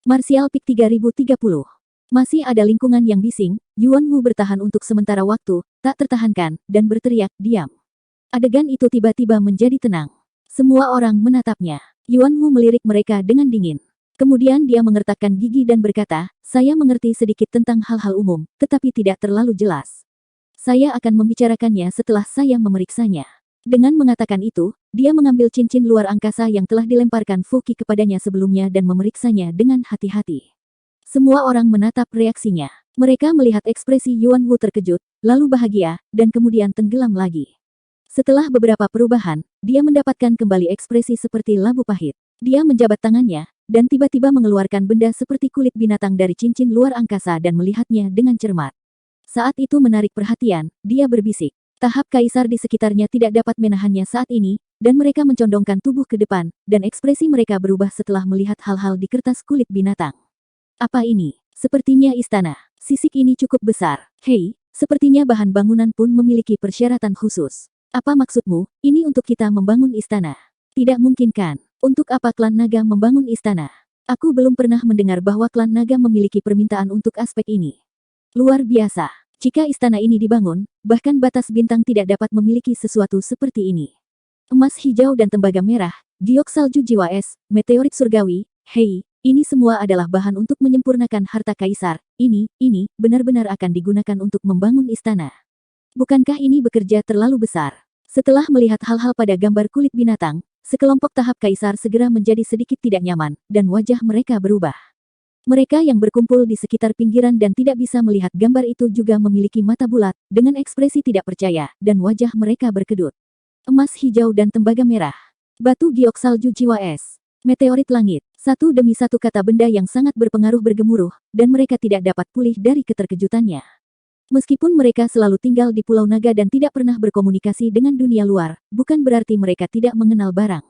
Martial Peak 3030. Masih ada lingkungan yang bising, Yuan Wu bertahan untuk sementara waktu, tak tertahankan, dan berteriak, diam. Adegan itu tiba-tiba menjadi tenang. Semua orang menatapnya. Yuan Wu melirik mereka dengan dingin. Kemudian dia mengertakkan gigi dan berkata, saya mengerti sedikit tentang hal-hal umum, tetapi tidak terlalu jelas. Saya akan membicarakannya setelah saya memeriksanya. Dengan mengatakan itu, dia mengambil cincin luar angkasa yang telah dilemparkan Fuki kepadanya sebelumnya dan memeriksanya dengan hati-hati. Semua orang menatap reaksinya. Mereka melihat ekspresi Yuan Wu terkejut, lalu bahagia, dan kemudian tenggelam lagi. Setelah beberapa perubahan, dia mendapatkan kembali ekspresi seperti labu pahit. Dia menjabat tangannya, dan tiba-tiba mengeluarkan benda seperti kulit binatang dari cincin luar angkasa dan melihatnya dengan cermat. Saat itu menarik perhatian, dia berbisik. Tahap kaisar di sekitarnya tidak dapat menahannya saat ini, dan mereka mencondongkan tubuh ke depan, dan ekspresi mereka berubah setelah melihat hal-hal di kertas kulit binatang. Apa ini? Sepertinya istana. Sisik ini cukup besar. Hei, sepertinya bahan bangunan pun memiliki persyaratan khusus. Apa maksudmu? Ini untuk kita membangun istana. Tidak mungkin kan? Untuk apa klan naga membangun istana? Aku belum pernah mendengar bahwa klan naga memiliki permintaan untuk aspek ini. Luar biasa. Jika istana ini dibangun, bahkan batas bintang tidak dapat memiliki sesuatu seperti ini. Emas hijau dan tembaga merah, giok salju jiwa es, meteorit surgawi, hei, ini semua adalah bahan untuk menyempurnakan harta kaisar. Ini benar-benar akan digunakan untuk membangun istana. Bukankah ini bekerja terlalu besar? Setelah melihat hal-hal pada gambar kulit binatang, sekelompok tahap kaisar segera menjadi sedikit tidak nyaman, dan wajah mereka berubah. Mereka yang berkumpul di sekitar pinggiran dan tidak bisa melihat gambar itu juga memiliki mata bulat, dengan ekspresi tidak percaya, dan wajah mereka berkedut. Emas hijau dan tembaga merah. Batu giok salju jiwa es. Meteorit langit. Satu demi satu kata benda yang sangat berpengaruh bergemuruh, dan mereka tidak dapat pulih dari keterkejutannya. Meskipun mereka selalu tinggal di Pulau Naga dan tidak pernah berkomunikasi dengan dunia luar, bukan berarti mereka tidak mengenal barang.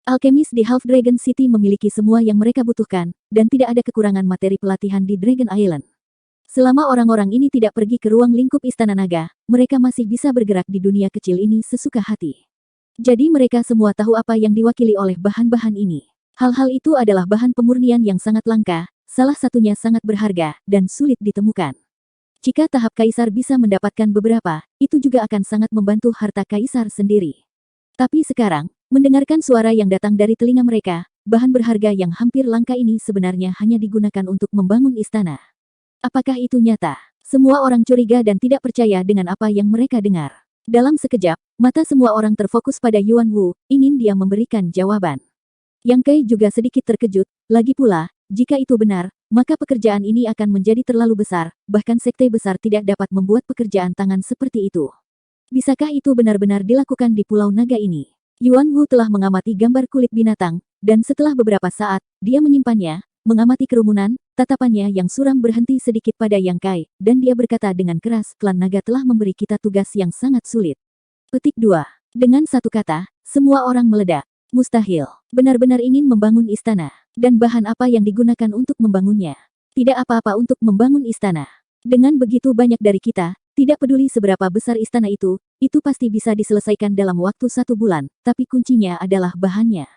Alkemis di Half Dragon City memiliki semua yang mereka butuhkan, dan tidak ada kekurangan materi pelatihan di Dragon Island. Selama orang-orang ini tidak pergi ke ruang lingkup Istana Naga, mereka masih bisa bergerak di dunia kecil ini sesuka hati. Jadi mereka semua tahu apa yang diwakili oleh bahan-bahan ini. Hal-hal itu adalah bahan pemurnian yang sangat langka, salah satunya sangat berharga, dan sulit ditemukan. Jika tahap kaisar bisa mendapatkan beberapa, itu juga akan sangat membantu harta kaisar sendiri. Tapi sekarang, mendengarkan suara yang datang dari telinga mereka, bahan berharga yang hampir langka ini sebenarnya hanya digunakan untuk membangun istana. Apakah itu nyata? Semua orang curiga dan tidak percaya dengan apa yang mereka dengar. Dalam sekejap, mata semua orang terfokus pada Yuan Wu, ingin dia memberikan jawaban. Yang Kai juga sedikit terkejut, lagi pula, jika itu benar, maka pekerjaan ini akan menjadi terlalu besar, bahkan sekte besar tidak dapat membuat pekerjaan tangan seperti itu. Bisakah itu benar-benar dilakukan di Pulau Naga ini? Yuan Wu telah mengamati gambar kulit binatang, dan setelah beberapa saat, dia menyimpannya, mengamati kerumunan, tatapannya yang suram berhenti sedikit pada Yang Kai, dan dia berkata dengan keras, klan naga telah memberi kita tugas yang sangat sulit. Petik 2. Dengan satu kata, semua orang meledak. Mustahil. Benar-benar ingin membangun istana. Dan bahan apa yang digunakan untuk membangunnya? Tidak apa-apa untuk membangun istana. Dengan begitu banyak dari kita, tidak peduli seberapa besar istana itu pasti bisa diselesaikan dalam waktu 1 bulan, tapi kuncinya adalah bahannya.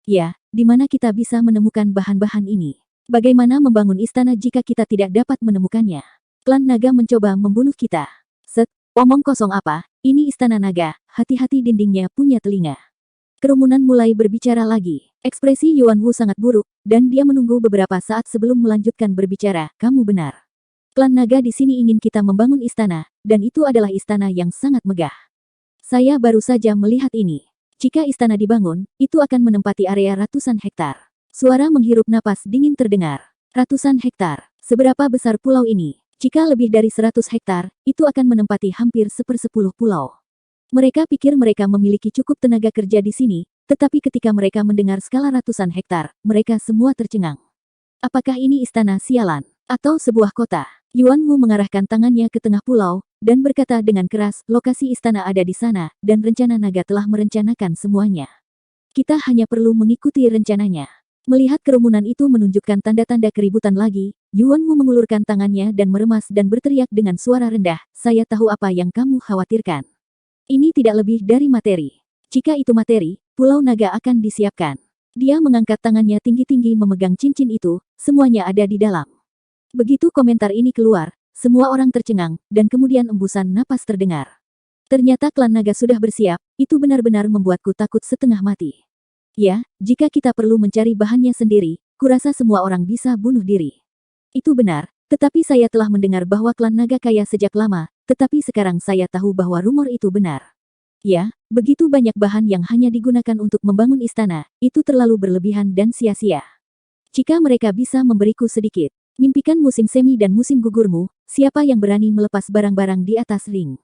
Ya, di mana kita bisa menemukan bahan-bahan ini? Bagaimana membangun istana jika kita tidak dapat menemukannya? Klan naga mencoba membunuh kita. Set, omong kosong apa? Ini istana naga, hati-hati dindingnya punya telinga. Kerumunan mulai berbicara lagi. Ekspresi Yuan Wu sangat buruk, dan dia menunggu beberapa saat sebelum melanjutkan berbicara. Kamu benar. Klan naga di sini ingin kita membangun istana, dan itu adalah istana yang sangat megah. Saya baru saja melihat ini. Jika istana dibangun, itu akan menempati area ratusan hektar. Suara menghirup napas dingin terdengar. Ratusan hektar. Seberapa besar pulau ini? Jika lebih dari 100 hektar, itu akan menempati hampir 1/10 pulau. Mereka pikir mereka memiliki cukup tenaga kerja di sini, tetapi ketika mereka mendengar skala ratusan hektar, mereka semua tercengang. Apakah ini istana sialan? Atau sebuah kota? Yuan Wu mengarahkan tangannya ke tengah pulau, dan berkata dengan keras, lokasi istana ada di sana, dan rencana naga telah merencanakan semuanya. Kita hanya perlu mengikuti rencananya. Melihat kerumunan itu menunjukkan tanda-tanda keributan lagi, Yuan Wu mengulurkan tangannya dan meremas dan berteriak dengan suara rendah, saya tahu apa yang kamu khawatirkan. Ini tidak lebih dari materi. Jika itu materi, Pulau Naga akan disiapkan. Dia mengangkat tangannya tinggi-tinggi memegang cincin itu, semuanya ada di dalam. Begitu komentar ini keluar, semua orang tercengang, dan kemudian embusan napas terdengar. Ternyata klan naga sudah bersiap, itu benar-benar membuatku takut setengah mati. Ya, jika kita perlu mencari bahannya sendiri, kurasa semua orang bisa bunuh diri. Itu benar, tetapi saya telah mendengar bahwa klan naga kaya sejak lama, tetapi sekarang saya tahu bahwa rumor itu benar. Ya, begitu banyak bahan yang hanya digunakan untuk membangun istana, itu terlalu berlebihan dan sia-sia. Jika mereka bisa memberiku sedikit, mimpikan musim semi dan musim gugurmu, siapa yang berani melepas barang-barang di atas ring?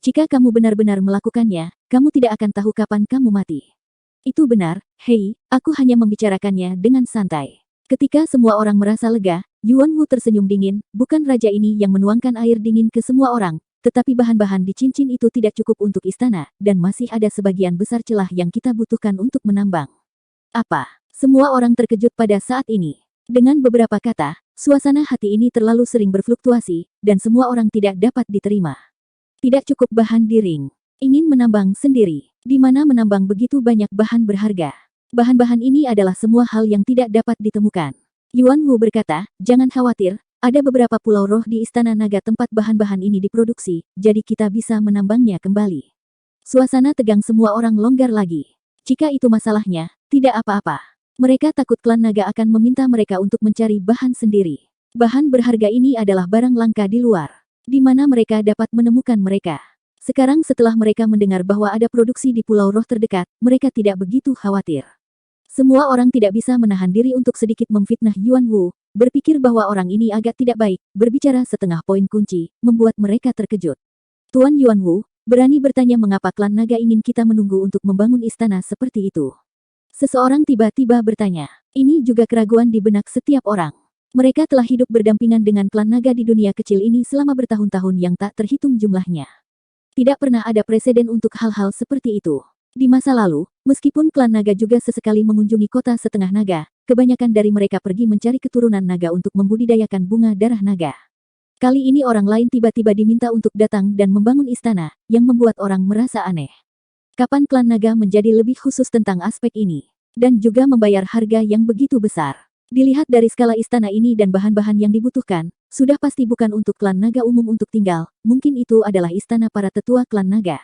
Jika kamu benar-benar melakukannya, kamu tidak akan tahu kapan kamu mati. Itu benar, hei, aku hanya membicarakannya dengan santai. Ketika semua orang merasa lega, Yuan Wu tersenyum dingin, bukan raja ini yang menuangkan air dingin ke semua orang, tetapi bahan-bahan di cincin itu tidak cukup untuk istana, dan masih ada sebagian besar celah yang kita butuhkan untuk menambang. Apa? Semua orang terkejut pada saat ini. Dengan beberapa kata, suasana hati ini terlalu sering berfluktuasi, dan semua orang tidak dapat diterima. Tidak cukup bahan di ring. Ingin menambang sendiri. Di mana menambang begitu banyak bahan berharga. Bahan-bahan ini adalah semua hal yang tidak dapat ditemukan. Yuan Wu berkata, jangan khawatir, ada beberapa pulau roh di Istana Naga tempat bahan-bahan ini diproduksi, jadi kita bisa menambangnya kembali. Suasana tegang semua orang longgar lagi. Jika itu masalahnya, tidak apa-apa. Mereka takut klan naga akan meminta mereka untuk mencari bahan sendiri. Bahan berharga ini adalah barang langka di luar. Di mana mereka dapat menemukan mereka. Sekarang setelah mereka mendengar bahwa ada produksi di pulau roh terdekat, mereka tidak begitu khawatir. Semua orang tidak bisa menahan diri untuk sedikit memfitnah Yuan Wu, berpikir bahwa orang ini agak tidak baik, berbicara setengah poin kunci, membuat mereka terkejut. Tuan Yuan Wu, berani bertanya mengapa klan naga ingin kita menunggu untuk membangun istana seperti itu. Seseorang tiba-tiba bertanya. Ini juga keraguan di benak setiap orang. Mereka telah hidup berdampingan dengan klan naga di dunia kecil ini selama bertahun-tahun yang tak terhitung jumlahnya. Tidak pernah ada preseden untuk hal-hal seperti itu. Di masa lalu, meskipun klan naga juga sesekali mengunjungi kota setengah naga, kebanyakan dari mereka pergi mencari keturunan naga untuk membudidayakan bunga darah naga. Kali ini orang lain tiba-tiba diminta untuk datang dan membangun istana, yang membuat orang merasa aneh. Kapan klan naga menjadi lebih khusus tentang aspek ini? Dan juga membayar harga yang begitu besar. Dilihat dari skala istana ini dan bahan-bahan yang dibutuhkan, sudah pasti bukan untuk klan naga umum untuk tinggal, mungkin itu adalah istana para tetua klan naga.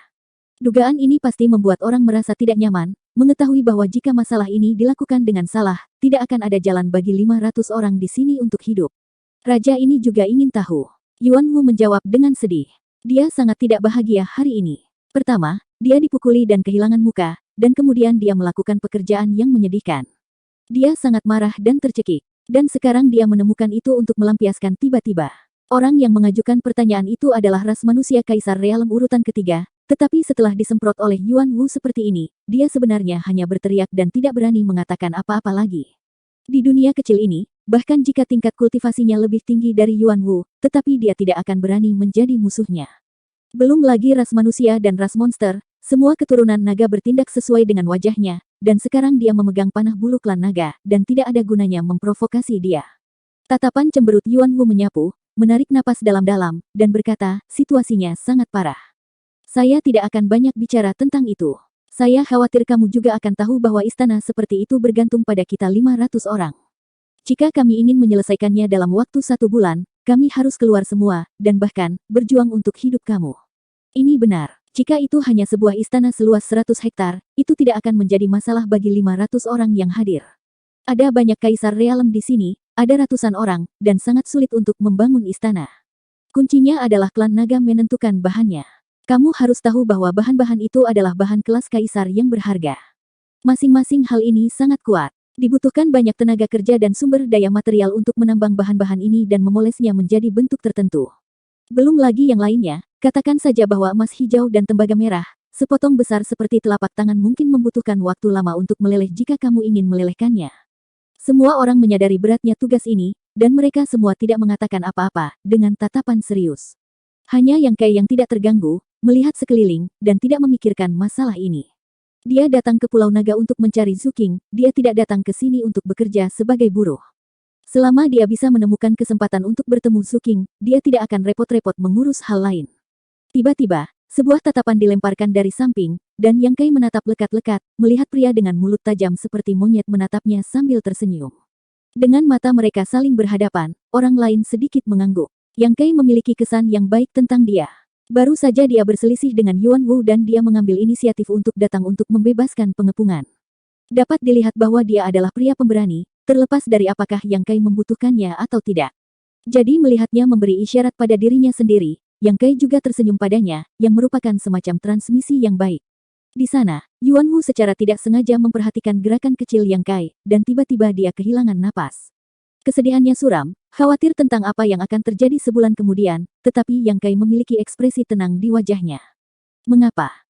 Dugaan ini pasti membuat orang merasa tidak nyaman, mengetahui bahwa jika masalah ini dilakukan dengan salah, tidak akan ada jalan bagi 500 orang di sini untuk hidup. Raja ini juga ingin tahu. Yuan Wu menjawab dengan sedih. Dia sangat tidak bahagia hari ini. Pertama, dia dipukuli dan kehilangan muka, dan kemudian dia melakukan pekerjaan yang menyedihkan. Dia sangat marah dan tercekik. Dan sekarang dia menemukan itu untuk melampiaskan tiba-tiba. Orang yang mengajukan pertanyaan itu adalah ras manusia Kaisar Realem urutan ketiga, tetapi setelah disemprot oleh Yuan Wu seperti ini, dia sebenarnya hanya berteriak dan tidak berani mengatakan apa-apa lagi. Di dunia kecil ini, bahkan jika tingkat kultivasinya lebih tinggi dari Yuan Wu, tetapi dia tidak akan berani menjadi musuhnya. Belum lagi ras manusia dan ras monster, semua keturunan naga bertindak sesuai dengan wajahnya, dan sekarang dia memegang panah bulu klan naga, dan tidak ada gunanya memprovokasi dia. Tatapan cemberut Yuan Wu menyapu, menarik napas dalam-dalam, dan berkata, situasinya sangat parah. Saya tidak akan banyak bicara tentang itu. Saya khawatir kamu juga akan tahu bahwa istana seperti itu bergantung pada kita 500 orang. Jika kami ingin menyelesaikannya dalam waktu 1 bulan, kami harus keluar semua, dan bahkan, berjuang untuk hidup kamu. Ini benar. Jika itu hanya sebuah istana seluas 100 hektar, itu tidak akan menjadi masalah bagi 500 orang yang hadir. Ada banyak kaisar realem di sini, ada ratusan orang, dan sangat sulit untuk membangun istana. Kuncinya adalah klan naga menentukan bahannya. Kamu harus tahu bahwa bahan-bahan itu adalah bahan kelas kaisar yang berharga. Masing-masing hal ini sangat kuat. Dibutuhkan banyak tenaga kerja dan sumber daya material untuk menambang bahan-bahan ini dan memolesnya menjadi bentuk tertentu. Belum lagi yang lainnya, katakan saja bahwa emas hijau dan tembaga merah, sepotong besar seperti telapak tangan mungkin membutuhkan waktu lama untuk meleleh jika kamu ingin melelehkannya. Semua orang menyadari beratnya tugas ini, dan mereka semua tidak mengatakan apa-apa, dengan tatapan serius. Hanya Yang Kai yang tidak terganggu, melihat sekeliling, dan tidak memikirkan masalah ini. Dia datang ke Pulau Naga untuk mencari Zuking, dia tidak datang ke sini untuk bekerja sebagai buruh. Selama dia bisa menemukan kesempatan untuk bertemu Zuking, dia tidak akan repot-repot mengurus hal lain. Tiba-tiba, sebuah tatapan dilemparkan dari samping, dan Yang Kai menatap lekat-lekat, melihat pria dengan mulut tajam seperti monyet menatapnya sambil tersenyum. Dengan mata mereka saling berhadapan, orang lain sedikit mengangguk. Yang Kai memiliki kesan yang baik tentang dia. Baru saja dia berselisih dengan Yuan Wu dan dia mengambil inisiatif untuk datang untuk membebaskan pengepungan. Dapat dilihat bahwa dia adalah pria pemberani, terlepas dari apakah Yang Kai membutuhkannya atau tidak. Jadi melihatnya memberi isyarat pada dirinya sendiri, Yang Kai juga tersenyum padanya, yang merupakan semacam transmisi yang baik. Di sana, Yuan Wu secara tidak sengaja memperhatikan gerakan kecil Yang Kai, dan tiba-tiba dia kehilangan napas. Kesedihannya suram, khawatir tentang apa yang akan terjadi sebulan kemudian, tetapi Yang Kai memiliki ekspresi tenang di wajahnya. Mengapa?